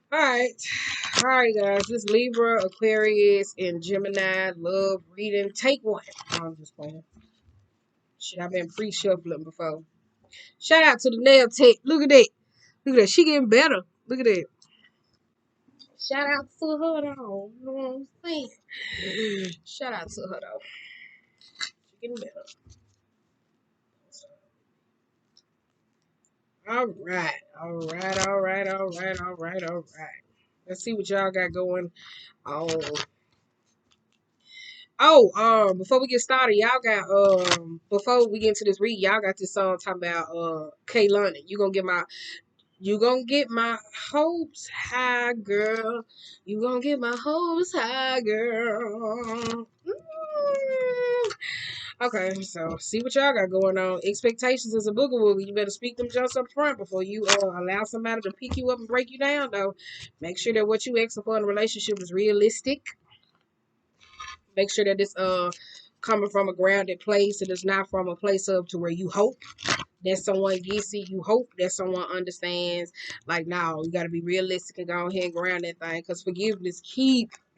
All right, guys. This Libra, Aquarius, and Gemini love reading. Take one. I'm just playing. Shit, I've been pre-shuffling before. Shout out to the nail tech. Look at that. Look at that. She getting better. Look at that. Shout out to her though. You know what I'm saying? Shout out to her though. She getting better. All right. All right. All right. All right. All right. All right. Let's see what y'all got going on. Before we get started, y'all got before we get into this read, y'all got this song talking about Kaylani. You gonna get my hopes high, girl. You gonna get my hopes high, girl. Okay, so see what y'all got going on. Expectations is a boogaloo. You better speak them just up front before you allow somebody to pick you up and break you down. Though, make sure that what you asking for in a relationship is realistic. Make sure that it's coming from a grounded place and it's not from a place of to where you hope that someone gets it. You hope that someone understands. Like, no, you got to be realistic and go ahead and ground that thing. Because forgiveness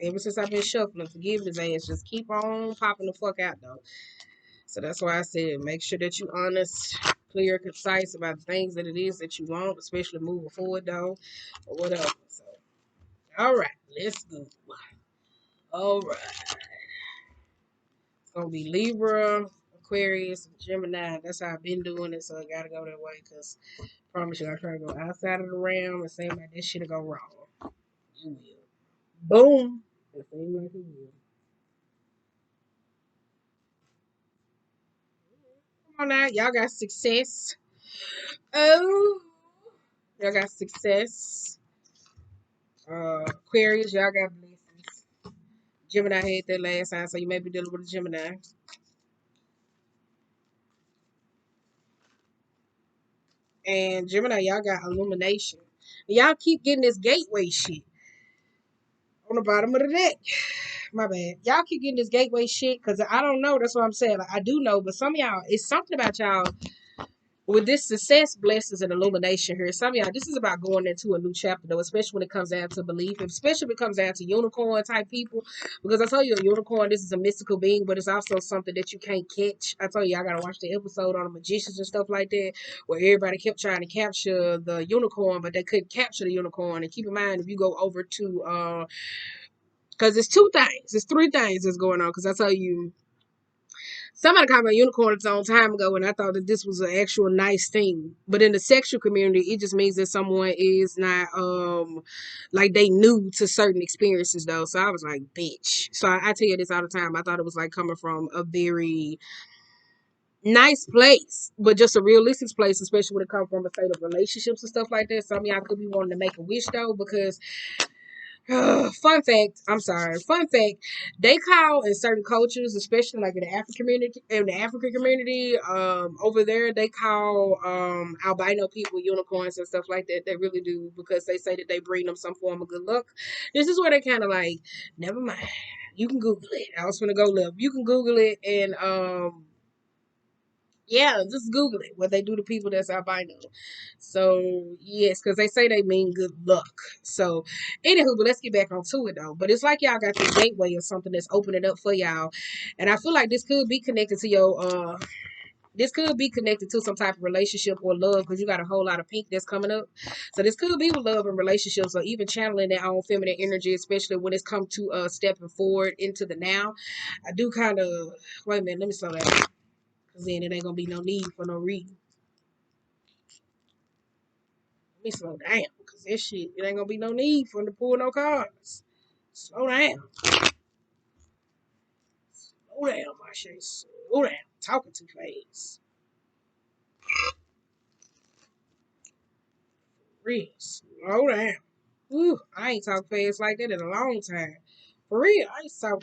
ever since I've been shuffling, forgiveness ass just keep on popping the fuck out, though. So that's why I said make sure that you honest, clear, concise about the things that it is that you want, especially moving forward, though, or whatever. So, all right, let's go. All right. It's gonna be Libra, Aquarius, and Gemini. That's how I've been doing it, so I gotta go that way. Cause I promise you, I try to go outside of the realm and say like this shit'll go wrong. You will. Boom. It seems like it will. Come on now, y'all got success. Oh, y'all got success. Aquarius, y'all got blessings. Gemini had that last time, so you may be dealing with a Gemini. And Gemini, y'all got illumination. Y'all keep getting this gateway shit on the bottom of the deck. My bad. Y'all keep getting this gateway shit because I don't know. That's what I'm saying. Like, I do know, but some of y'all, it's something about y'all with this success, blessings, and illumination here. Some of y'all, this is about going into a new chapter, though, especially when it comes down to belief, especially when it comes down to unicorn type people. Because I told you, a unicorn, this is a mystical being, but it's also something that you can't catch. I told you, I got to watch the episode on the magicians and stuff like that, where everybody kept trying to capture the unicorn, but they couldn't capture the unicorn. And keep in mind, if you go over to, because it's two things, it's three things that's going on. Because I tell you, somebody called me a unicorn a long time ago, and I thought that this was an actual nice thing. But in the sexual community, it just means that someone is not like they new to certain experiences though. So I was like, bitch. So I tell you this all the time. I thought it was like coming from a very nice place, but just a realistic place, especially when it comes from a state of relationships and stuff like that. Some of y'all could be wanting to make a wish though, because fun fact, I'm sorry. Fun fact, they call in certain cultures, especially like in the African community, over there, they call albino people unicorns and stuff like that. They really do because they say that they bring them some form of good luck. This is where they kind of like, never mind. You can Google it. I was gonna go live. You can Google it and yeah, just Google it. What they do to people that's albino. So yes, because they say they mean good luck. So anywho, but let's get back onto it though. But it's like y'all got this gateway or something that's opening up for y'all, and I feel like this could be connected to your This could be connected to some type of relationship or love because you got a whole lot of pink that's coming up. So this could be with love and relationships or even channeling their own feminine energy, especially when it's come to stepping forward into the now. I do kind of wait a minute, let me slow down. Cause then it ain't gonna be no need for no reading. Let me slow down. Cause this shit, it ain't gonna be no need for them to pull no cards. Slow down. Slow down, my shit. Slow down. Talking too fast. Real. Slow down. Ooh, I ain't talk fast like that in a long time. For real, I used to talk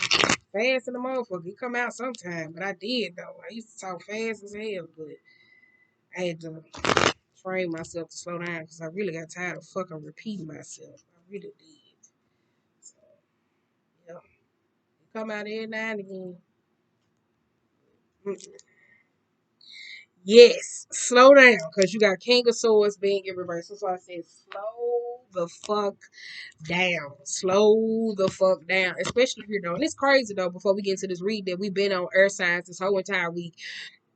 fast in the motherfucker. It come out sometime, but I did though. I used to talk fast as hell, but I had to train myself to slow down because I really got tired of fucking repeating myself. I really did. So, yeah. Come out every now and again. Mm. Yes, slow down because you got King of Swords being in reverse. That's why I said slow the fuck down. Slow the fuck down. Especially here though. And it's crazy though, before we get into this read that we've been on earth signs this whole entire week.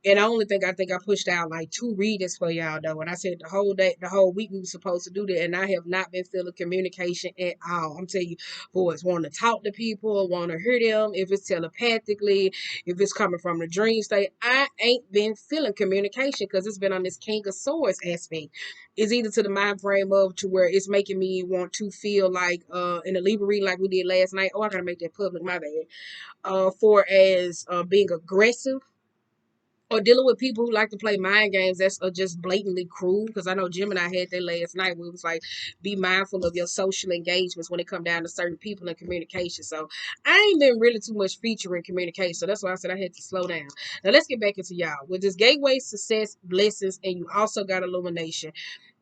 And I think I pushed out like 2 readings for y'all though. And I said the whole day, the whole week we were supposed to do that. And I have not been feeling communication at all. I'm telling you, boys want to talk to people, want to hear them, if it's telepathically, if it's coming from the dream state. I ain't been feeling communication because it's been on this King of Swords aspect. It's either to the mind frame of to where it's making me want to feel like in the Libra reading like we did last night. Oh, I gotta make that public, my bad. For as being aggressive or dealing with people who like to play mind games that's just blatantly cruel. Because I know Gemini had that last night where it was like, be mindful of your social engagements when it come down to certain people and communication. So I ain't been really too much featuring communication. So that's why I said I had to slow down. Now let's get back into y'all. With this gateway, success, blessings, and you also got illumination.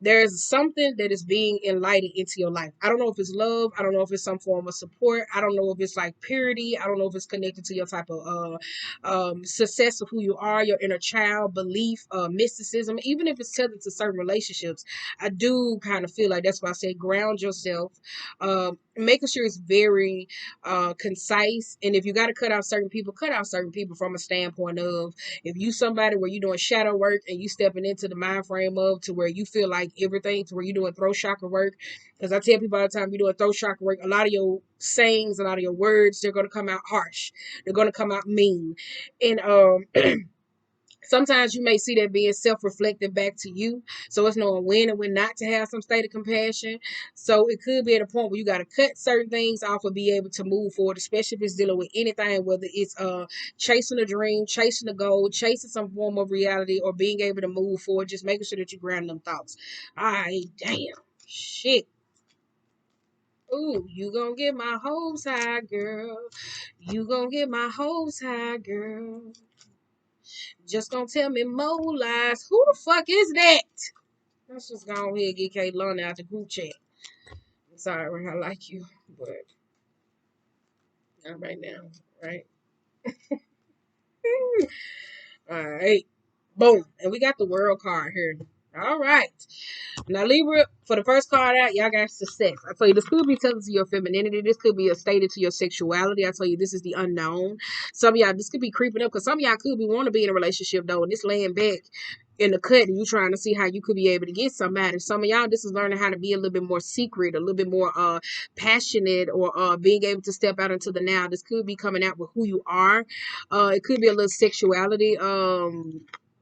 There's something that is being enlightened into your life. I don't know if it's love. I don't know if it's some form of support. I don't know if it's like purity. I don't know if it's connected to your type of success of who you are, your inner child, belief, mysticism, even if it's tethered to certain relationships. I do kind of feel like that's why I say ground yourself, making sure it's very concise. And if you got to cut out certain people from a standpoint of if you somebody where you're doing shadow work and you stepping into the mind frame of to where you feel like everything, to where you're doing throat chakra work. Because I tell people all the time, you're doing throat chakra work, a lot of your sayings, a lot of your words, they're going to come out harsh. They're going to come out mean. And sometimes you may see that being self-reflective back to you. So it's knowing when and when not to have some state of compassion. So it could be at a point where you got to cut certain things off and be able to move forward, especially if it's dealing with anything, whether it's chasing a dream, chasing a goal, chasing some form of reality, or being able to move forward, just making sure that you ground them thoughts. All right, damn. Shit. Ooh, you gonna get my hopes high, girl. You gonna get my hopes high, girl. Just gonna tell me more lies. Who the fuck is that? Let's just go ahead and get Kate London out the group chat. I'm sorry, I like you, but not right now, right? All right. Boom. And we got the world card here. All right. Now, Libra, for the first card out, y'all got success. I tell you, this could be tethered to your femininity. This could be a stated to your sexuality. I tell you, this is the unknown. Some of y'all, this could be creeping up because some of y'all could be want to be in a relationship, though, and this laying back in the cut and you trying to see how you could be able to get somebody. Some of y'all, this is learning how to be a little bit more secret, a little bit more passionate, or being able to step out into the now. This could be coming out with who you are. It could be a little sexuality.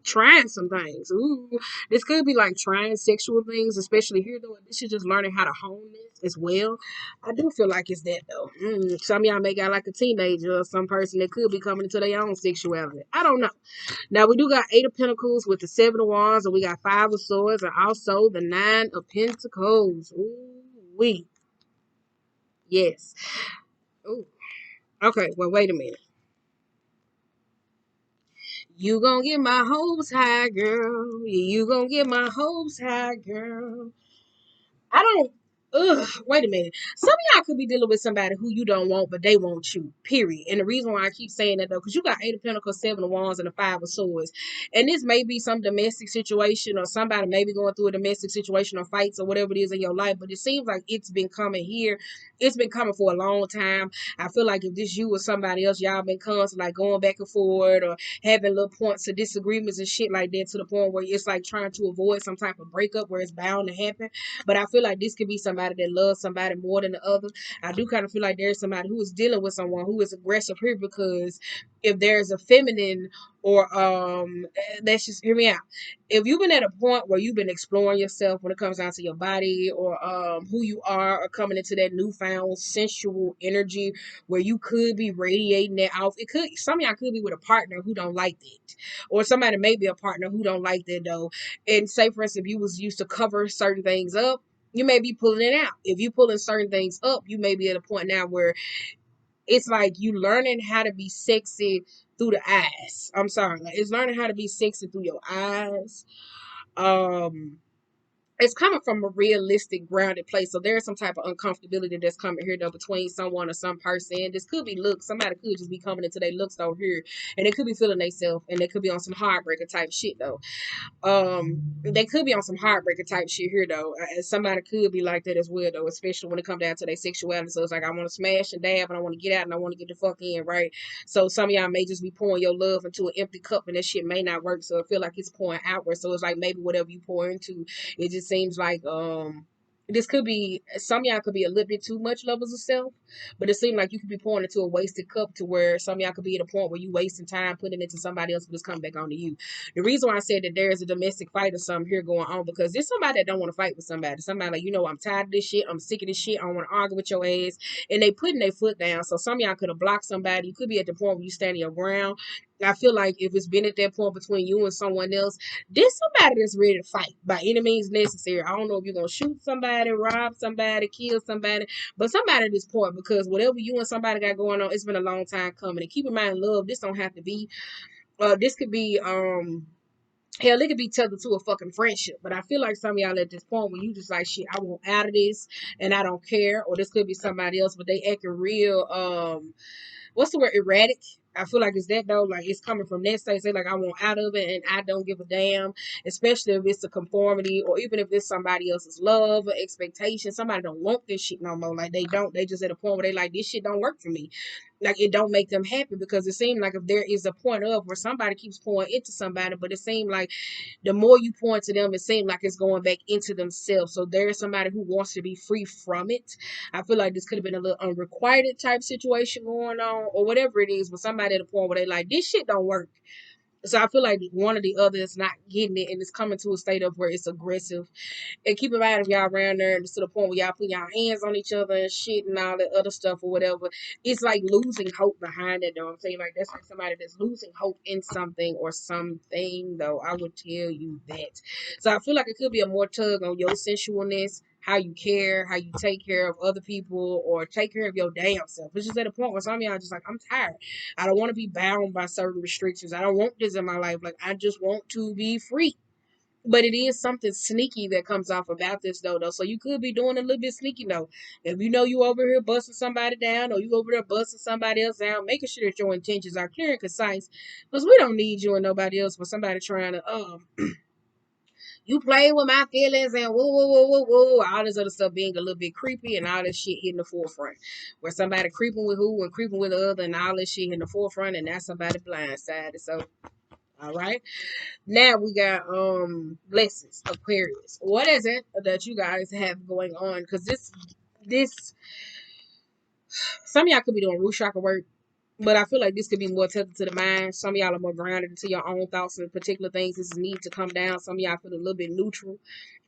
Trying some things. Ooh, this could be like trying sexual things, especially here though. This is just learning how to hone this as well. I do feel like it's that though. Some of y'all may got like a teenager or some person that could be coming into their own sexuality. I don't know. Now we do got 8 of Pentacles with the 7 of Wands, and we got 5 of Swords, and also the 9 of Pentacles. Ooh, yes. Ooh. Okay. Well, wait a minute. You gonna get my hopes high, girl. You gonna get my hopes high, girl. I don't. Ugh, wait a minute. Some of y'all could be dealing with somebody who you don't want, but they want you. Period. And the reason why I keep saying that though, because you got 8 of Pentacles, 7 of Wands, and the 5 of Swords, and this may be some domestic situation, or somebody may be going through a domestic situation, or fights, or whatever it is in your life. But it seems like it's been coming here. It's been coming for a long time. I feel like if this you or somebody else, y'all been constantly like going back and forward, or having little points of disagreements and shit like that, to the point where it's like trying to avoid some type of breakup where it's bound to happen. But I feel like this could be somebody that loves somebody more than the other. I do kind of feel like there's somebody who is dealing with someone who is aggressive here, because if there's a feminine or let's just hear me out. If you've been at a point where you've been exploring yourself when it comes down to your body, or who you are, or coming into that newfound sensual energy where you could be radiating that off. It could, some of y'all could be with a partner who don't like that. Or somebody may be a partner who don't like that though. And say for instance, if you was used to cover certain things up, you may be pulling it out. If you pulling certain things up, you may be at a point now where it's like you learning how to be sexy through the eyes. I'm sorry, like it's learning how to be sexy through your eyes. Um, it's coming from a realistic, grounded place. So there's some type of uncomfortability that's coming here though between someone or some person. This could be looks. Somebody could just be coming into their looks over here, and they could be feeling themselves, and they could be on some heartbreaker type shit though. They could be on some heartbreaker type shit here though. And somebody could be like that as well though, especially when it comes down to their sexuality. So it's like I want to smash and dab, and I want to get out, and I want to get the fuck in, right? So some of y'all may just be pouring your love into an empty cup, and that shit may not work. So I feel like it's pouring outward. So it's like maybe whatever you pour into, it just seems like this could be, some of y'all could be a little bit too much lovers of self, but it seems like you could be pouring into a wasted cup to where some of y'all could be at a point where you wasting time putting it into somebody else, but it's coming back onto you. The reason why I said that there is a domestic fight or something here going on, because there's somebody that don't want to fight with somebody. Somebody like, I'm tired of this shit. I'm sick of this shit. I don't want to argue with your ass. And they putting their foot down. So some of y'all could have blocked somebody. You could be at the point where you standing your ground. I feel like if it's been at that point between you and someone else, there's somebody that's ready to fight by any means necessary. I don't know if you're going to shoot somebody, rob somebody, kill somebody, but somebody at this point, because whatever you and somebody got going on, it's been a long time coming. And keep in mind, love, this don't have to be, this could be, hell, it could be tethered to a fucking friendship. But I feel like some of y'all at this point where you just like, shit, I want out of this and I don't care. Or this could be somebody else, but they acting real, what's the word, erratic. I feel like it's that though, like it's coming from that state. Say like I want out of it and I don't give a damn, especially if it's a conformity or even if it's somebody else's love or expectation. Somebody don't want this shit no more. Like they just at a point where they like this shit don't work for me. Like it don't make them happy, because it seems like if there is a point of where somebody keeps pouring into somebody, but it seems like the more you pour into them, it seems like it's going back into themselves. So there's somebody who wants to be free from it. I feel like this could have been a little unrequited type situation going on, or whatever it is, but somebody at a point where they like, this shit don't work. So I feel like one or the other is not getting it, and it's coming to a state of where it's aggressive. And keep in mind, if y'all around there to the point where y'all put y'all hands on each other and shit and all that other stuff or whatever, it's like losing hope behind it, though. I'm saying, like, that's like somebody that's losing hope in something or something, though. I would tell you that. So I feel like it could be a more tug on your sensualness, how you care, how you take care of other people, or take care of your damn self. It's just at a point where some of y'all just like, I'm tired. I don't want to be bound by certain restrictions. I don't want this in my life. Like, I just want to be free. But it is something sneaky that comes off about this though. So you could be doing a little bit sneaky though. If you know you over here busting somebody down, or you over there busting somebody else down, making sure that your intentions are clear and concise. Because we don't need you and nobody else for somebody trying to you play with my feelings and woo woo woo woo woo, all this other stuff being a little bit creepy and all this shit hitting the forefront. Where somebody creeping with who and creeping with the other and all this shit hitting the forefront, and that's somebody blindsided. So all right. Now we got blessings, Aquarius. What is it that you guys have going on? Because this some of y'all could be doing root chakra work, but I feel like this could be more tethered to the mind. Some of y'all are more grounded into your own thoughts and particular things. This need to come down. Some of y'all feel a little bit neutral.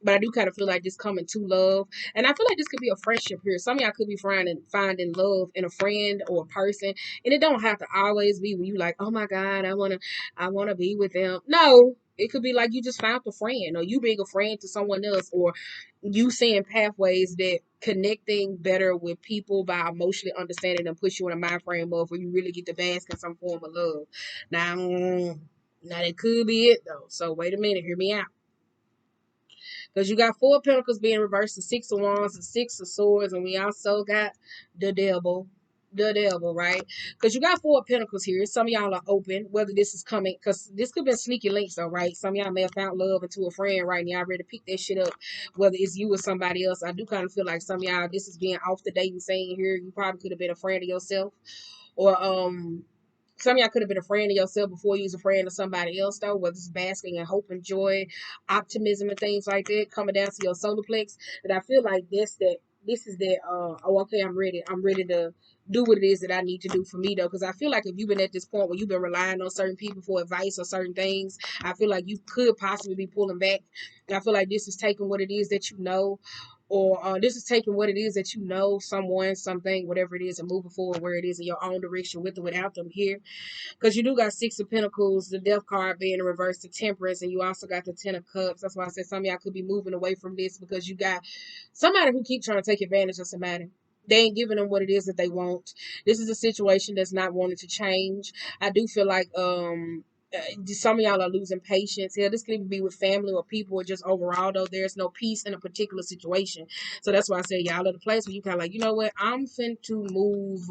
But I do kind of feel like this coming to love. And I feel like this could be a friendship here. Some of y'all could be finding love in a friend or a person. And it don't have to always be when you like, oh my God, I wanna be with them. No. It could be like you just found a friend, or you being a friend to someone else, or you seeing pathways that connecting better with people by emotionally understanding them push you in a mind frame of where you really get to bask in some form of love. Now, now that could be it though. So wait a minute, hear me out. Because you got 4 pentacles being reversed, the 6 of wands, the 6 of swords, and we also got the devil. The devil, right? Because you got 4 pentacles here. Some of y'all are open, whether this is coming, because this could be sneaky links, though, right? Some of y'all may have found love into a friend right now. Ready to pick that shit up, whether it's you or somebody else. I do kind of feel like some of y'all, this is being off the dating scene here. You probably could have been a friend of yourself, or some of y'all could have been a friend of yourself before you was a friend of somebody else, though, whether it's basking in hope and joy, optimism, and things like that, coming down to your solar plex. And I feel like this is that, oh, okay, I'm ready. I'm ready to do what it is that I need to do for me, though. Because I feel like if you've been at this point where you've been relying on certain people for advice or certain things, I feel like you could possibly be pulling back. And I feel like this is taking what it is that you know, or this is taking what it is that you know, someone, something, whatever it is, and moving forward where it is in your own direction with or without them here. Because you do got 6 of Pentacles, the Death card being in reverse to Temperance, and you also got the 10 of Cups. That's why I said some of y'all could be moving away from this, because you got somebody who keep trying to take advantage of somebody. They ain't giving them what it is that they want. This is a situation that's not wanting to change. I do feel like Some of y'all are losing patience. Hell, this could even be with family or people or just overall, though. There's no peace in a particular situation. So that's why I say y'all at a place where you kind of like, you know what? I'm fin to move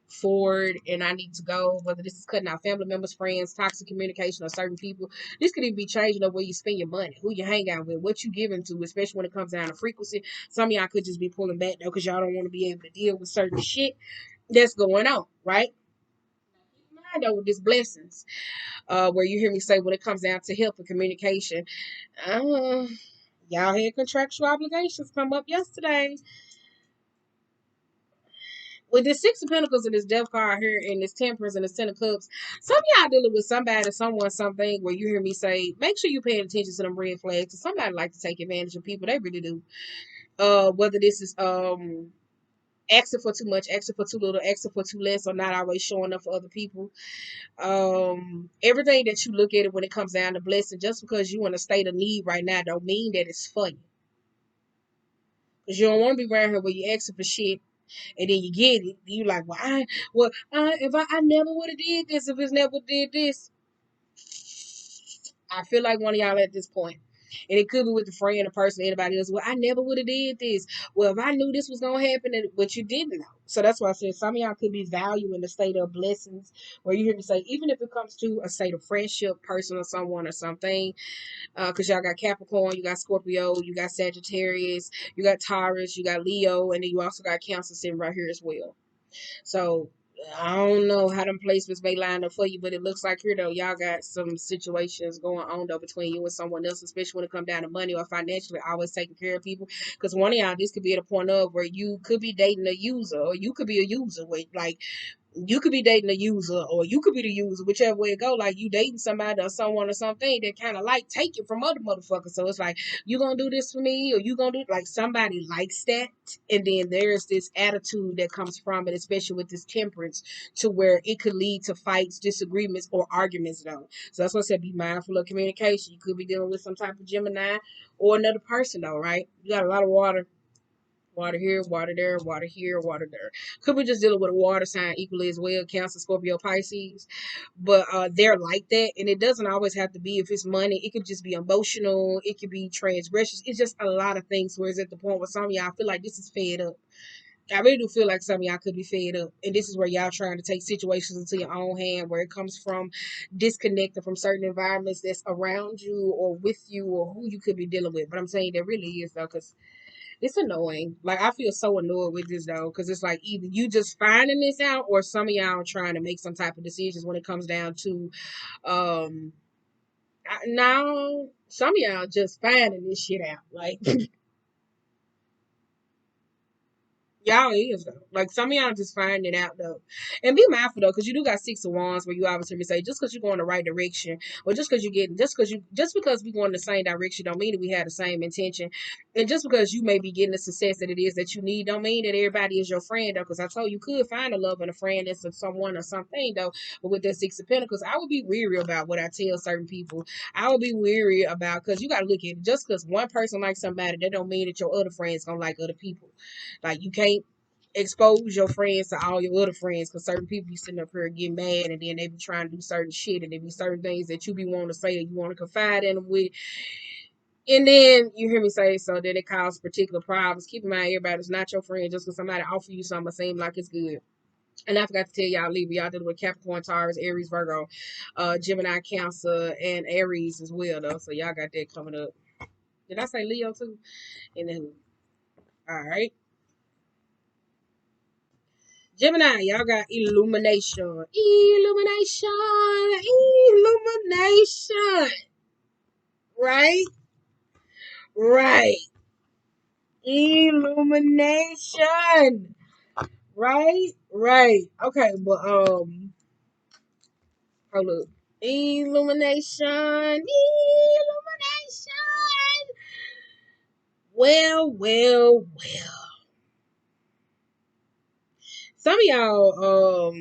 forward and I need to go. Whether this is cutting out family members, friends, toxic communication, or certain people. This could even be changing the way you spend your money, who you hang out with, what you give into, especially when it comes down to frequency. Some of y'all could just be pulling back, though, because y'all don't want to be able to deal with certain shit that's going on, right? Keep in mind, though, with these blessings, where you hear me say when it comes down to health and communication, uh, y'all had contractual obligations come up yesterday. With this Six of Pentacles and this Death card here and this Temperance and this Ten of Cups, some of y'all dealing with somebody, someone, something where you hear me say, make sure you paying attention to them red flags. Somebody like to take advantage of people. They really do. Whether this is asking for too much, asking for too little, asking for too less, or not always showing up for other people. Everything that you look at it when it comes down to blessing, just because you in a state of need right now don't mean that it's for you. Because you don't want to be around here where you asking for shit and then you get it. You like, if I never would have did this, if it's never did this. I feel like one of y'all at this point. And it could be with the friend, a person, anybody else. Well, I never would have did this. Well, if I knew this was gonna happen, but you didn't know. So that's why I said some of y'all could be valuing the state of blessings, where you hear me say, even if it comes to a state of friendship, person or someone or something, because y'all got Capricorn, you got Scorpio, you got Sagittarius, you got Taurus, you got Leo, and then you also got Cancer sitting right here as well. So I don't know how them placements may line up for you, but it looks like here though, y'all got some situations going on though between you and someone else, especially when it comes down to money or financially, always taking care of people. Because one of y'all, this could be at a point of where you could be dating a user, or you could be a user with like you could be dating a user or you could be the user, whichever way it go. Like you dating somebody or someone or something that kind of like take it from other motherfuckers. So it's like, you gonna do this for me or you gonna do like somebody likes that. And then there's this attitude that comes from it, especially with this temperance, to where it could lead to fights, disagreements, or arguments though. So that's what I said, be mindful of communication. You could be dealing with some type of Gemini or another person though, right? You got a lot of water. Water here, water there, water here, water there. Could be just dealing with a water sign equally as well, Cancer, Scorpio, Pisces. But they're like that. And it doesn't always have to be if it's money. It could just be emotional. It could be transgressions. It's just a lot of things where it's at the point where some of y'all feel like this is fed up. I really do feel like some of y'all could be fed up. And this is where y'all trying to take situations into your own hand, where it comes from disconnected from certain environments that's around you or with you or who you could be dealing with. But I'm saying there really is though, because it's annoying. Like I feel so annoyed with this though, because it's like either you just finding this out, or some of y'all trying to make some type of decisions when it comes down to now some of y'all just finding this shit out. Like y'all is though. Like some of y'all just find it out though. And be mindful though, because you do got Six of Wands where you obviously say just because you're going the right direction, or just because we going the same direction don't mean that we have the same intention. And just because you may be getting the success that it is that you need, don't mean that everybody is your friend though. Because I told you could find a love and a friend that's someone or something though. But with that Six of Pentacles, I would be weary about what I tell certain people. I would be weary about, because you gotta look at it. Just because one person likes somebody, that don't mean that your other friends gonna like other people. Like you can't expose your friends to all your other friends, because certain people be sitting up here and get mad, and then they be trying to do certain shit, and there be certain things that you be wanting to say and you want to confide in them with, and then you hear me say, so then it causes particular problems. Keep in mind, everybody's not your friend just because somebody offer you something that seem like it's good. And I forgot to tell y'all, Libra, y'all dealing with Capricorn, Taurus, Aries, Virgo, Gemini, Cancer, and Aries as well though, so y'all got that coming up. Did I say Leo too? And then all right, Gemini, y'all got illumination. Illumination. Illumination. Right? Right. Illumination. Right? Right. Okay, but hold up. Illumination. Illumination. Well, well, well. Some of y'all,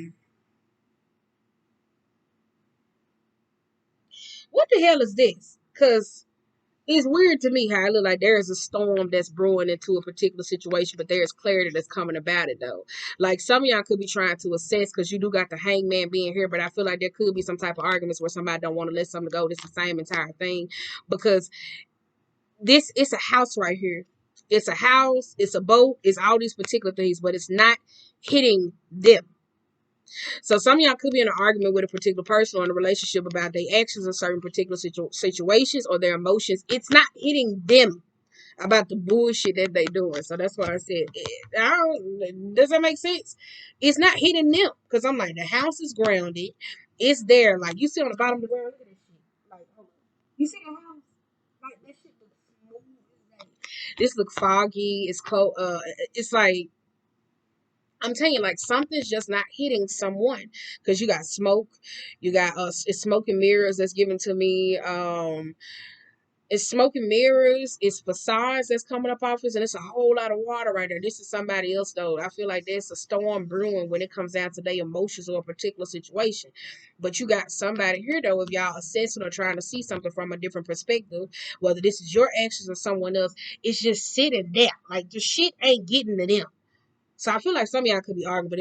what the hell is this? Cause It's weird to me how it look like there is a storm that's brewing into a particular situation, but there's clarity that's coming about it though. Like some of y'all could be trying to assess because you do got the hangman being here, but I feel like there could be some type of arguments where somebody don't want to let something go. This is the same entire thing because this it's a house right here. It's a house, it's a boat, it's all these particular things, but it's not hitting them. So some of y'all could be in an argument with a particular person or in a relationship about their actions in certain particular situations or their emotions. It's not hitting them about the bullshit that they doing. So that's why I said, does that make sense? It's not hitting them because I'm like the house is grounded. It's there, like you see on the bottom of the ground. Look at this shit. Like, hold on. You see the house? Like that shit looks smooth. This look foggy. It's cold. It's like I'm telling you, like something's just not hitting someone because you got smoke, you got it's smoke and mirrors that's given to me. It's smoke and mirrors, it's facades that's coming up off us, and it's a whole lot of water right there. This is somebody else though. I feel like there's a storm brewing when it comes down to their emotions or a particular situation. But you got somebody here though, if y'all assessing or trying to see something from a different perspective, whether this is your actions or someone else, it's just sitting there. Like the shit ain't getting to them. So I feel like some of y'all could be arguing, but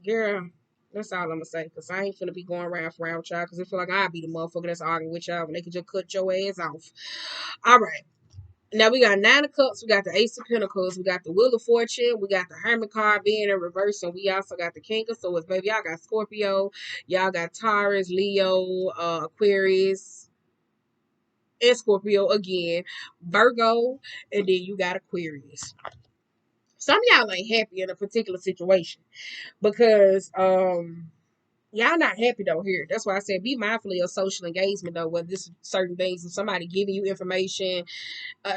girl, that's all I'm gonna say. Cause I ain't finna be going around for around with y'all. Cause I feel like I'd be the motherfucker that's arguing with y'all when they could just cut your ass off. All right. Now we got Nine of Cups, we got the Ace of Pentacles, we got the Wheel of Fortune, we got the Hermit card being in reverse, and we also got the King of Swords. Baby, y'all got Scorpio, y'all got Taurus, Leo, Aquarius, and Scorpio again, Virgo, and then you got Aquarius. Some of y'all ain't happy in a particular situation because y'all not happy though here. That's why I said be mindful of your social engagement though, whether this certain things, if somebody giving you information,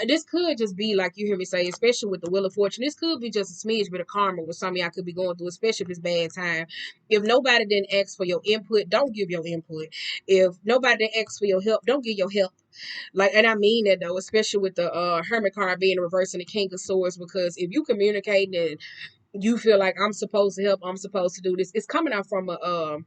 this could just be like you hear me say, especially with the Wheel of Fortune, this could be just a smidge bit of karma with some of y'all could be going through, especially if it's bad time. If nobody didn't ask for your input, don't give your input. If nobody didn't ask for your help, don't give your help. Like, and I mean that though, especially with the Hermit card being reversed and the King of Swords, because if you communicate and you feel like I'm supposed to help, I'm supposed to do this. It's coming out from a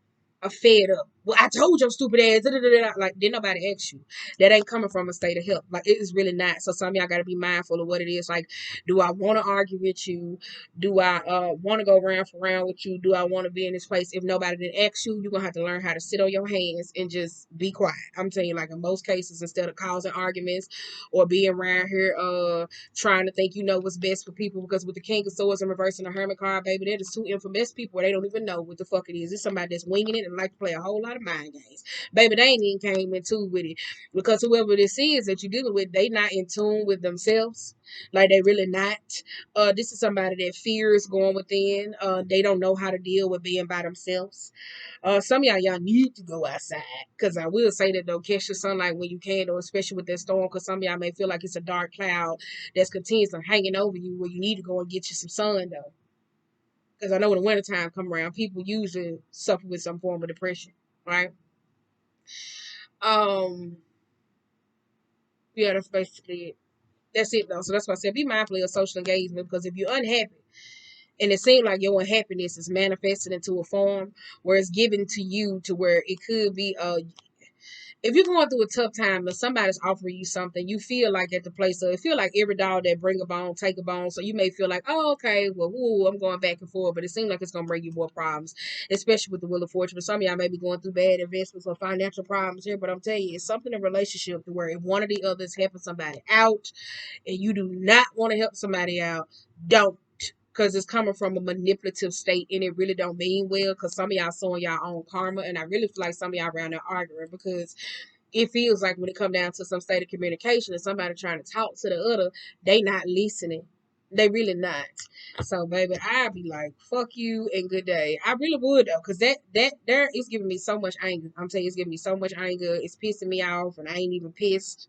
fed up. Well, I told your stupid ass. Da, da, da, da. Like, did nobody ask you? That ain't coming from a state of help. Like, it is really not. So some of y'all gotta be mindful of what it is. Like, do I want to argue with you? Do I want to go round for round with you? Do I want to be in this place? If nobody did ask you, you're gonna have to learn how to sit on your hands and just be quiet. I'm telling you, like in most cases, instead of causing arguments or being around here trying to think you know what's best for people, because with the King of Swords and reversing the Hermit card, baby, that is two infamous people where they don't even know what the fuck it is. It's somebody that's winging it and like to play a whole lot of mind games. Baby, they ain't even came into with it. Because whoever this is that you're dealing with, they not in tune with themselves. Like they really not. This is somebody that fears going within. They don't know how to deal with being by themselves. Some of y'all need to go outside. Because I will say that though, catch the sunlight when you can, or especially with that storm, because some of y'all may feel like it's a dark cloud that's continuously hanging over you where you need to go and get you some sun though. Because I know when the wintertime come around, people usually suffer with some form of depression, right? Um, yeah, that's basically it. That's it though. So that's why I said be mindful of your social engagement, because if you're unhappy and it seems like your unhappiness is manifested into a form where it's given to you to where it could be if you're going through a tough time and somebody's offering you something, you feel like at the place of it feel like every dog that bring a bone, take a bone. So you may feel like, oh, okay, well, ooh, I'm going back and forth, but it seems like it's gonna bring you more problems, especially with the Wheel of Fortune. But some of y'all may be going through bad investments or financial problems here. But I'm telling you, it's something in relationship to where if one or the other is helping somebody out and you do not want to help somebody out, don't. Because it's coming from a manipulative state and it really don't mean well. Because some of y'all sowing y'all own karma. And I really feel like some of y'all around there arguing because it feels like when it come down to some state of communication and somebody trying to talk to the other, they not listening. They really not. So baby, I'd be like, fuck you and good day. I really would though, because that there is giving me so much anger. I'm telling you, it's giving me so much anger. It's pissing me off and I ain't even pissed.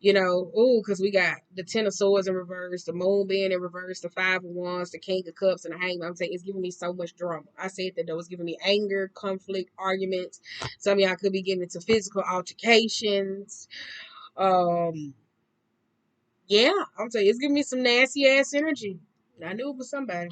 You know, ooh, because we got the Ten of Swords in reverse, the Moon being in reverse, the Five of Wands, the King of Cups, and the Hangman. I'm saying it's giving me so much drama. I said that though, it's giving me anger, conflict, arguments. Some of y'all could be getting into physical altercations. Um, yeah, I'm saying it's giving me some nasty ass energy. I knew it was somebody.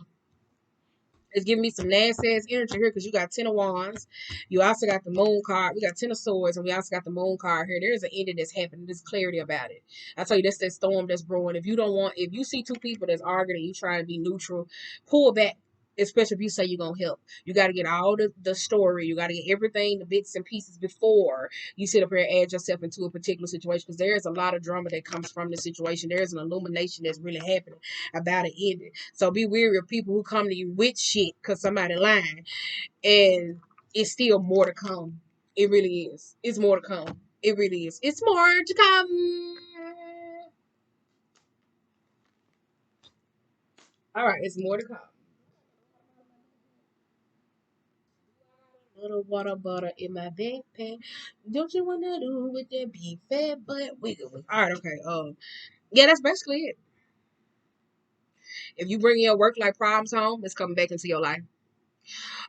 It's giving me some nasty ass energy here because you got 10 of wands. You also got the moon card. We got 10 of swords and we also got the moon card here. There's an ending that's happening. There's clarity about it. I tell you, that's that storm that's brewing. If you see two people that's arguing and you try to be neutral, pull back. Especially if you say you're going to help. You got to get all the story. You got to get everything, the bits and pieces before you sit up here and add yourself into a particular situation. Because there is a lot of drama that comes from the situation. There is an illumination that's really happening about it ending. So be wary of people who come to you with shit because somebody lying. And it's still more to come. It really is. It's more to come. It really is. It's more to come. All right, it's more to come. Little water butter in my backpack. Don't you wanna do with that big fat butt wiggle wiggle? All right, okay. Yeah, that's basically it. If you bring your work life problems home, it's coming back into your life.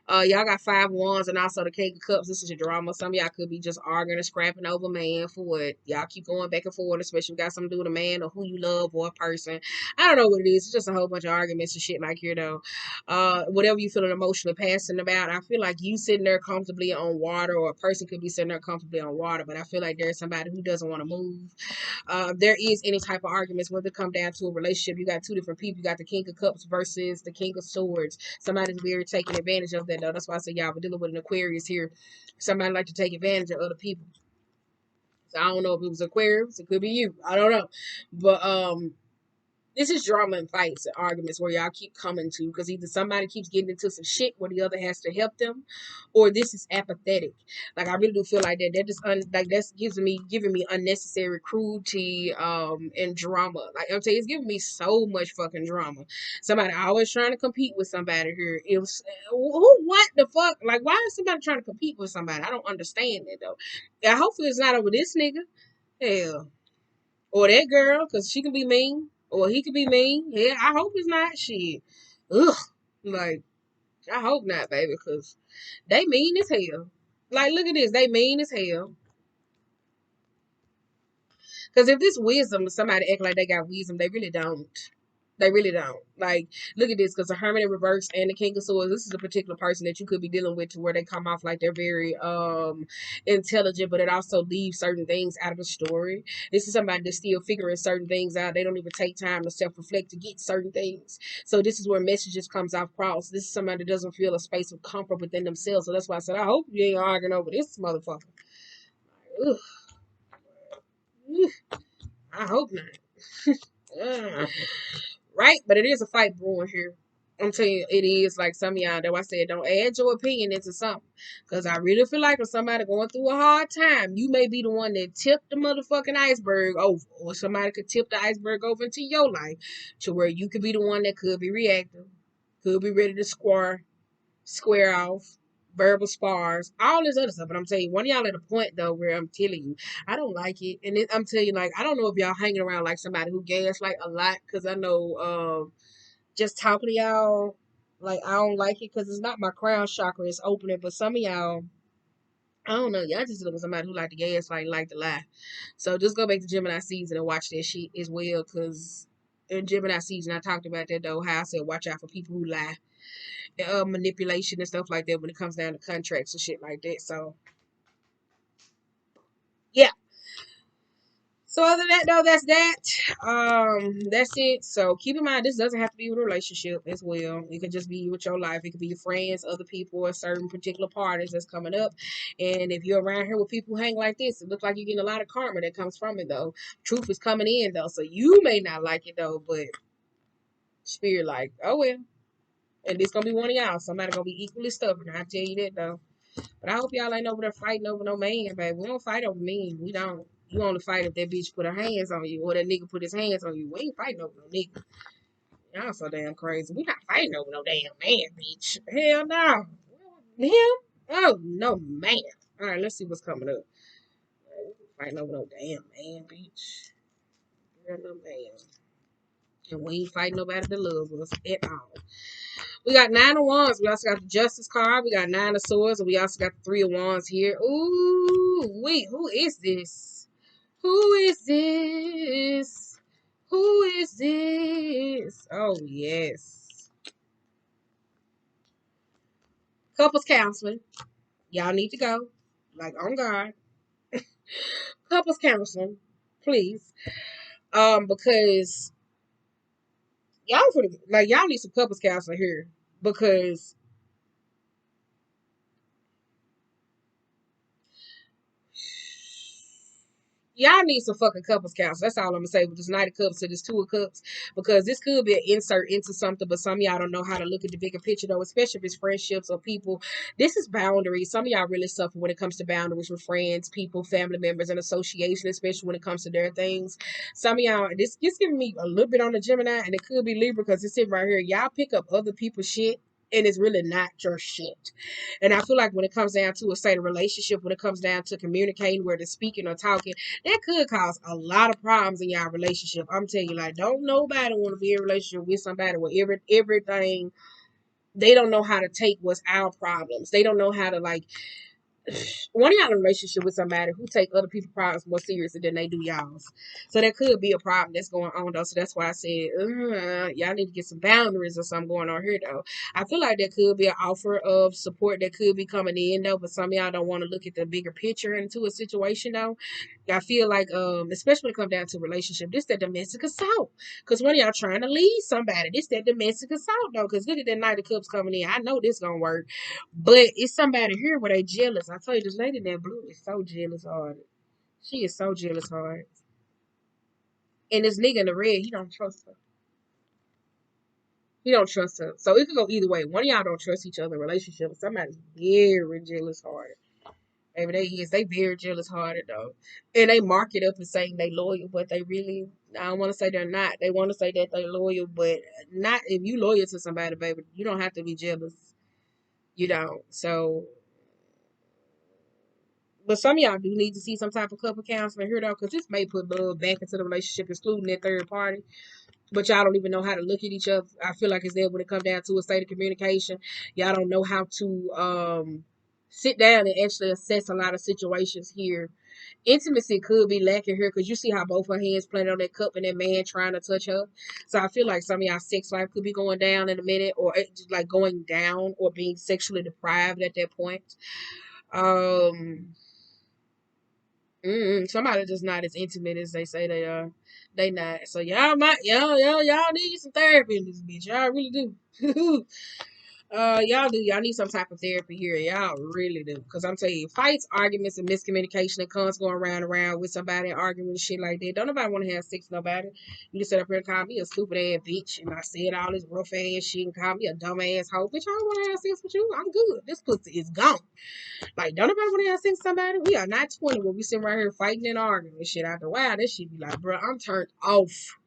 Y'all got 5 wands and also the king of cups. This is your drama. Some of y'all could be just arguing and scrapping over man for what. Y'all keep going back and forth, especially if you got something to do with a man or who you love or a person. I don't know what it is. It's just a whole bunch of arguments and shit like here though. Whatever you feeling emotionally passing about, I feel like you sitting there comfortably on water, or a person could be sitting there comfortably on water, but I feel like there's somebody who doesn't want to move. There is any type of arguments, whether it come down to a relationship, you got two different people. You got the king of cups versus the king of swords. Somebody's very taking advantage of that though. That's why I say y'all, we're dealing with an Aquarius here. Somebody like to take advantage of other people. So I don't know if it was Aquarius, it could be you. I don't know. But this is drama and fights and arguments where y'all keep coming to because either somebody keeps getting into some shit where the other has to help them, or this is apathetic. Like I really do feel like that. That just like that's giving me unnecessary cruelty and drama. Like I'm saying, it's giving me so much fucking drama. Somebody always trying to compete with somebody here. It was who what the fuck? Like why is somebody trying to compete with somebody? I don't understand it though. Yeah, hopefully it's not over this nigga. Hell. Or that girl, because she can be mean. Or he could be mean. Yeah, I hope it's not shit. Ugh. Like, I hope not, baby, because they mean as hell. Like, look at this. They mean as hell. Because if this wisdom, somebody act like they got wisdom, they really don't. They really don't. Like, look at this, because the Hermit in reverse and the King of Swords, this is a particular person that you could be dealing with to where they come off like they're very intelligent, but it also leaves certain things out of the story. This is somebody that's still figuring certain things out. They don't even take time to self-reflect to get certain things. So this is where messages comes off cross. This is somebody that doesn't feel a space of comfort within themselves. So that's why I said, I hope you ain't arguing over this motherfucker. Ugh. I hope not. Right? But it is a fight brewing here. I'm telling you, it is like some of y'all. That's why I said don't add your opinion into something. Because I really feel like if somebody going through a hard time, you may be the one that tipped the motherfucking iceberg over. Or somebody could tip the iceberg over into your life to where you could be the one that could be reactive, could be ready to square off, verbal spars, all this other stuff. But I'm telling you, one of y'all at a point though where I'm telling you, I don't like it. And I'm telling you, like, I don't know if y'all hanging around like somebody who gas like a lot, because I know just talking to y'all, like I don't like it because it's not my crown chakra, it's opening. But some of y'all, I don't know, y'all just look at somebody who like to gas like to lie. So just go back to Gemini season and watch that shit as well, because in Gemini season I talked about that though, how I said watch out for people who lie, manipulation and stuff like that when it comes down to contracts and shit like that. So yeah. So other than that though, that's that. That's it. So keep in mind this doesn't have to be with a relationship as well. It could just be with your life. It could be your friends, other people, or certain particular parties that's coming up. And if you're around here with people who hang like this, it looks like you're getting a lot of karma that comes from it though. Truth is coming in though. So you may not like it though, but spirit like, oh well. And this gonna be one of y'all. Somebody gonna be equally stubborn. I tell you that though. But I hope y'all ain't over there fighting over no man, baby. We don't fight over men. We don't. You only fight if that bitch put her hands on you or that nigga put his hands on you. We ain't fighting over no nigga. Y'all so damn crazy. We not fighting over no damn man, bitch. Hell no. Him? Oh, no man. All right, let's see what's coming up. Fighting over no damn man, bitch. Girl, no man. And we ain't fighting nobody that loves us at all. We got 9 of Wands. We also got the Justice card. We got 9 of Swords. And we also got the 3 of Wands here. Ooh, wait, who is this? Who is this? Who is this? Oh, yes. Couples counseling. Y'all need to go. Like, on God. Couples counseling, please. Because y'all need some couples counseling here. Because y'all need some fucking couples counsel. That's all I'm gonna say with this Knight of Cups to this Two of Cups, because this could be an insert into something, but some of y'all don't know how to look at the bigger picture though, especially if it's friendships or people. This is boundaries. Some of y'all really suffer when it comes to boundaries with friends, people, family members, and association, especially when it comes to their things. Some of y'all, this giving me a little bit on the Gemini, and it could be Libra because it's sitting right here. Y'all pick up other people's shit. And it's really not your shit. And I feel like when it comes down to a state of relationship, when it comes down to communicating, whether speaking or talking, that could cause a lot of problems in y'all relationship. I'm telling you, like, don't nobody want to be in a relationship with somebody where everything, they don't know how to take what's our problems. They don't know how to, like, one of y'all in a relationship with somebody who take other people's problems more seriously than they do y'all's. So there could be a problem that's going on though. So that's why I said, y'all need to get some boundaries or something going on here though. I feel like there could be an offer of support that could be coming in though, but some of y'all don't want to look at the bigger picture into a situation though. I feel like, especially when it comes down to relationship, this that domestic assault. Because when y'all trying to leave somebody, this that domestic assault though. Because look at that Knight of Cups coming in. I know this gonna work. But it's somebody here where they jealous. I tell you, this lady in that blue is so jealous hearted. She is so jealous hearted. And this nigga in the red, he don't trust her. He don't trust her. So it could go either way. One of y'all don't trust each other in a relationship. Somebody's very jealous hearted. Maybe they very jealous hearted though. And they mark it up and saying they loyal, but they really, I don't want to say they're not. They want to say that they loyal, but not if you loyal to somebody, baby. You don't have to be jealous. You don't. So, but some of y'all do need to see some type of couple counseling here though, because this may put love back into the relationship, excluding that third party. But y'all don't even know how to look at each other. I feel like it's there when it comes down to a state of communication. Y'all don't know how to sit down and actually assess a lot of situations here. Intimacy could be lacking here because you see how both her hands planted on that cup and that man trying to touch her. So I feel like some of y'all sex life could be going down in a minute, or just like going down or being sexually deprived at that point. Um, somebody just not as intimate as they say they are. They not. So y'all need some therapy in this bitch. Y'all really do. Y'all do. Y'all need some type of therapy here. Y'all really do. Because I'm telling you, fights, arguments, and miscommunication that comes going around with somebody and arguing and shit like that. Don't nobody want to have sex with nobody. You can sit up here and call me a stupid ass bitch. And I said all this rough ass shit and call me a dumb ass hoe. Bitch, I don't want to have sex with you. I'm good. This pussy is gone. Like, don't nobody want to have sex with somebody. We are not 20 when we sitting right here fighting and arguing and shit. After a while, this shit be like, bro, I'm turned off.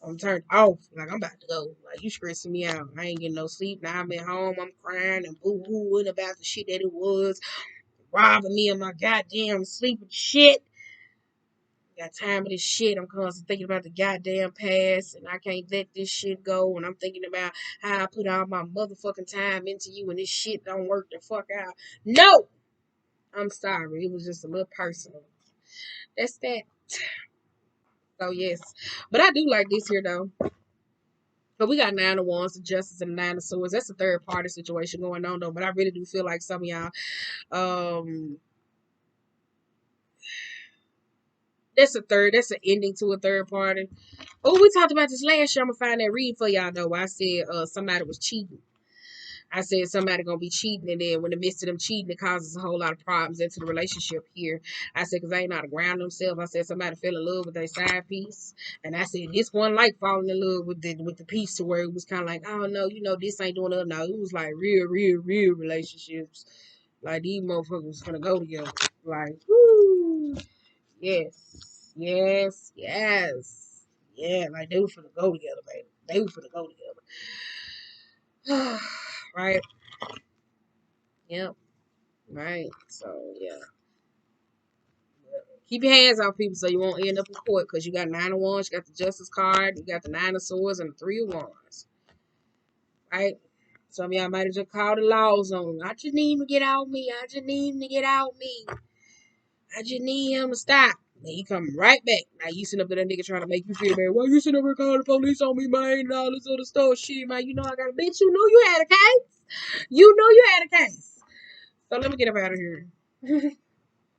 I'm turned off. Like, I'm about to go. Like, you stressing me out. I ain't getting no sleep. Now I'm at home. I'm crying and boo-hooing about the shit that it was. Robbing me of my goddamn sleep and shit. Got time of this shit. I'm constantly thinking about the goddamn past. And I can't let this shit go. And I'm thinking about how I put all my motherfucking time into you. And this shit don't work the fuck out. No! I'm sorry. It was just a little personal. That's that. So, yes. But I do like this here, though. But we got 9 of Wands, the Justice, and the 9 of Swords. That's a third party situation going on though. But I really do feel like some of y'all, that's an ending to a third party. Oh, we talked about this last year. I'm gonna find that read for y'all though. I said somebody was cheating. I said somebody gonna be cheating, and then when the midst of them cheating, it causes a whole lot of problems into the relationship here. I said because they ain't know how to ground themselves. I said somebody fell in love with their side piece, and I said this one like falling in love with the piece to where it was kind of like, oh no, this ain't doing it. No, it was like real relationships. Like these motherfuckers gonna go together. Like, woo, yes, yeah. Like they were finna go together, baby. They were finna go together. Right. Yep. Right. So yeah. Keep your hands off people so you won't end up in court because you got 9 of Wands, you got the Justice card, you got the 9 of Swords, and the 3 of Wands. Right? Some of y'all might have just called the laws on him. I just need him to get out me. I just need him to get out me. I just need him to stop. Then you come right back. Now you sitting up to that nigga trying to make you feel bad. Well, you sitting up there calling the police on me, man, and all this other stuff. Shit, man. You know I got a bitch. You knew you had a case. You knew you had a case. So let me get up out of here.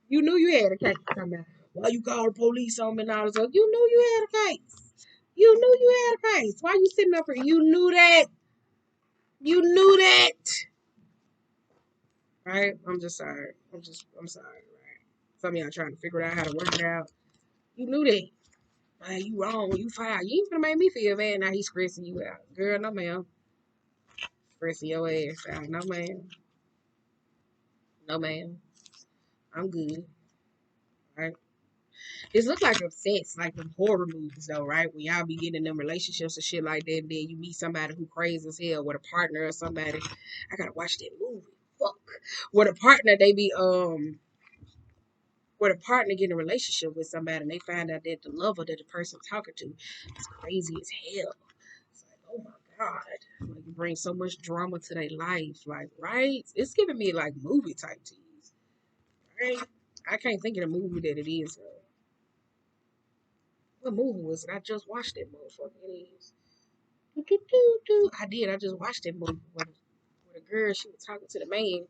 You knew you had a case. Come out. Why you call the police on me and all this stuff? You knew you had a case. You knew you had a case. Why you sitting up here? You knew that. You knew that. Right? I'm just sorry. I'm sorry. Right? Some of y'all trying to figure out how to work it out. You knew that. Man, you wrong. You fired. You ain't gonna make me feel bad. Now he's stressing you out. Girl, no ma'am. Stressing your ass out. No ma'am. No ma'am. I'm good. Right? This look like obsessed, like them horror movies though, right? When y'all be getting in them relationships and shit like that, and then you meet somebody who crazy as hell with a partner or somebody. I gotta watch that movie. Fuck. With a partner, they be where the partner get in a relationship with somebody and they find out that the lover that the person talking to is crazy as hell. It's like, oh my God. Like it brings so much drama to their life. Like, right? It's giving me like movie type tease. Right? I can't think of the movie that it is. What movie was it? I just watched that motherfucker. It is. I did. I just watched that movie where the girl, she was talking to the man.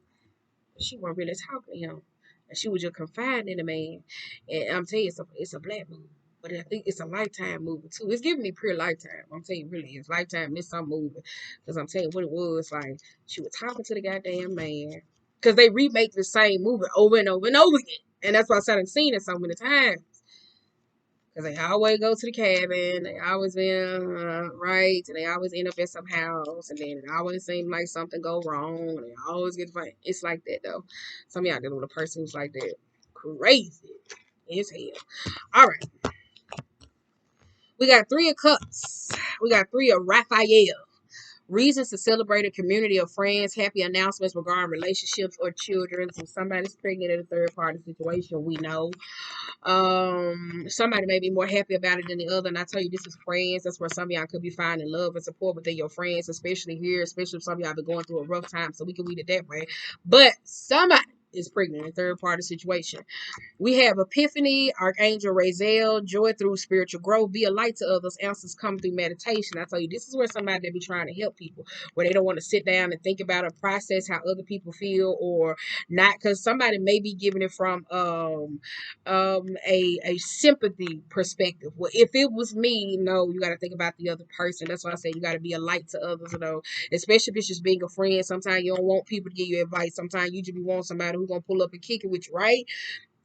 She wasn't really talking to him. And she was just confiding in the man. And I'm telling you, it's a black movie. But I think it's a Lifetime movie too. It's giving me pure Lifetime. I'm telling you, really, it's Lifetime. It's some movie. Because I'm telling you what it was. Like, she was talking to the goddamn man. Because they remake the same movie over and over and over again. And that's why I started seeing it so many times. Because they always go to the cabin. They always been right. And they always end up at some house. And then it always seems like something go wrong. And they always get fight. It's like that, though. Some of y'all dealing with a person who's like that. Crazy as hell. All right. We got 3 of Cups. We got 3 of Raphael. Reasons to celebrate a community of friends. Happy announcements regarding relationships or children. So somebody's pregnant in a third party situation, we know. Somebody may be more happy about it than the other, and I tell you, this is friends. That's where some of y'all could be finding love and support within your friends, especially here, especially if some of y'all been going through a rough time, so we can read it that way. But somebody is pregnant in a third party situation. We have Epiphany, Archangel Raziel, joy through spiritual growth, be a light to others, answers come through meditation. I tell you, this is where somebody that be trying to help people, where they don't want to sit down and think about or process how other people feel or not, because somebody may be giving it from a sympathy perspective. Well, if it was me, no, you got to think about the other person. That's why I say you got to be a light to others, you know, especially if it's just being a friend. Sometimes you don't want people to give you advice. Sometimes you just want somebody who's gonna pull up and kick it with you, right?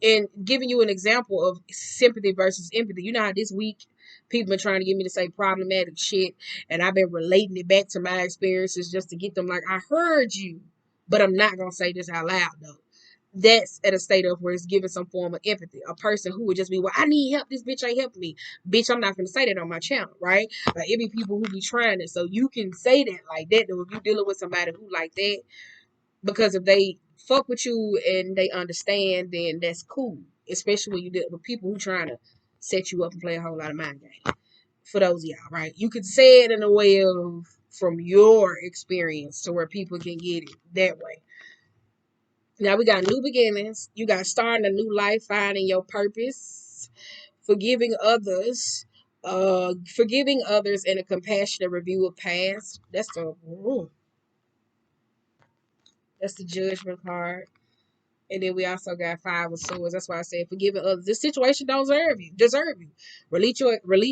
And giving you an example of sympathy versus empathy. You know how this week people been trying to get me to say problematic shit, and I've been relating it back to my experiences just to get them like, I heard you, but I'm not gonna say this out loud though. That's at a state of where it's giving some form of empathy. A person who would just be, well, I need help. This bitch ain't helping me. Bitch, I'm not gonna say that on my channel, right? Like it be people who be trying it, so you can say that like that. Though if you dealing with somebody who like that, because if they fuck with you and they understand, then that's cool. Especially when you deal with people who trying to set you up and play a whole lot of mind games. For those of y'all, right? You could say it in a way of from your experience to where people can get it that way. Now we got new beginnings. You got starting a new life, finding your purpose, forgiving others, and a compassionate review of past. That's the judgment card. And then we also got 5 of swords. That's why I said forgiving others. This situation don't deserve you. Release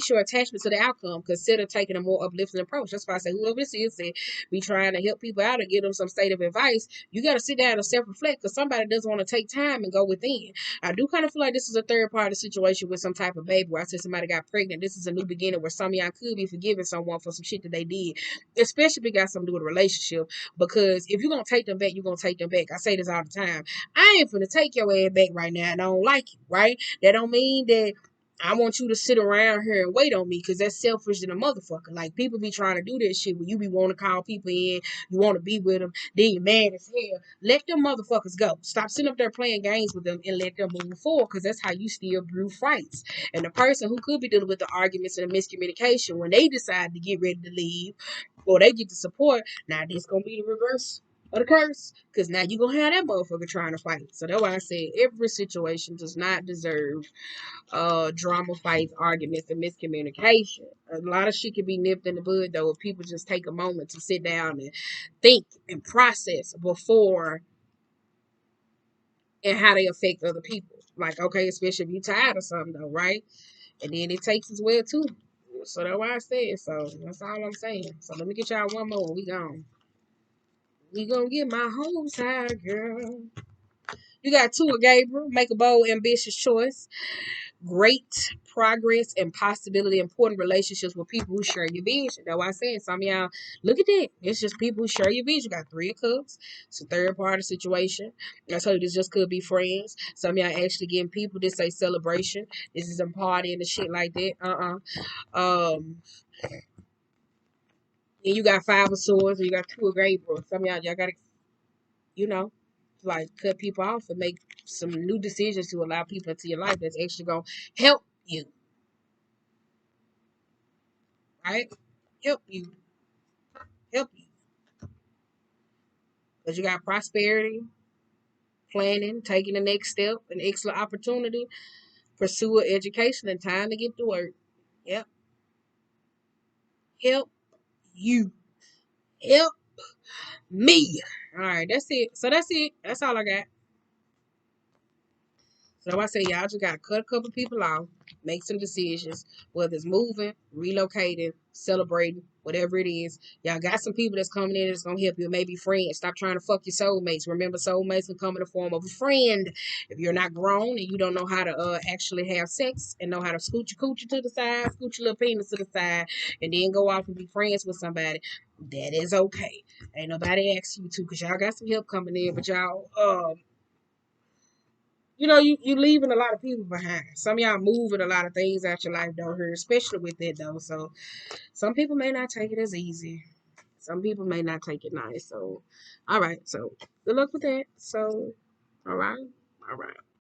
your attachment to the outcome. Consider taking a more uplifting approach. That's why I say whoever this is said be trying to help people out and give them some state of advice. You got to sit down and self-reflect because somebody doesn't want to take time and go within. I do kind of feel like this is a third party situation with some type of baby where I said somebody got pregnant. This is a new beginning where some of y'all could be forgiving someone for some shit that they did, especially if it got something to do with a relationship. Because if you're going to take them back, you're going to take them back. I say this all the time. I ain't finna take your ass back right now and I don't like you, right? That don't mean that I want you to sit around here and wait on me because that's selfish than a motherfucker. Like, people be trying to do that shit where you be wanting to call people in, you want to be with them, then you're mad as hell. Let them motherfuckers go. Stop sitting up there playing games with them and let them move forward because that's how you still brew fights. And the person who could be dealing with the arguments and the miscommunication, when they decide to get ready to leave or they get the support, now this going to be the reverse of the curse, because now you're going to have that motherfucker trying to fight. So that's why I said every situation does not deserve drama, fights, arguments, and miscommunication. A lot of shit can be nipped in the bud, though, if people just take a moment to sit down and think and process before and how they affect other people. Like, okay, especially if you're tired of something, though, right? And then it takes as well, too. So that's why I said so. That's all I'm saying. So let me get y'all one more. We gone. We gonna get my home side, girl. You got two of Gabriel. Make a bold, ambitious choice. Great progress and possibility, important relationships with people who share your vision. That's why I said some of y'all, look at that. It's just people who share your vision. You got three of cups. It's a third party situation. I told you this just could be friends. Some of y'all actually getting people this say celebration. This is a party and the shit like that. And you got five of swords and you got two of Gabriel. Some of y'all gotta, you know, like cut people off and make some new decisions to allow people into your life that's actually gonna help you. Right? Help you. Help you. Because you got prosperity, planning, taking the next step, an excellent opportunity, pursue an education, and time to get to work. Yep. Help you. Help me. All right, that's it. So that's it. That's all I got. So I say y'all just gotta cut a couple people off, make some decisions, whether it's moving, relocating, celebrating, whatever it is. Y'all got some people that's coming in that's gonna help you. Maybe friends. Stop trying to fuck your soulmates. Remember, soulmates can come in the form of a friend. If you're not grown and you don't know how to actually have sex and know how to scoot your coochie to the side, scoot your little penis to the side, and then go off and be friends with somebody, that is okay. Ain't nobody ask you to, because y'all got some help coming in, but y'all you leaving a lot of people behind. Some of y'all moving a lot of things out your life, don't hurt, especially with that though. So some people may not take it as easy. Some people may not take it nice. So all right. So good luck with that. So all right. All right.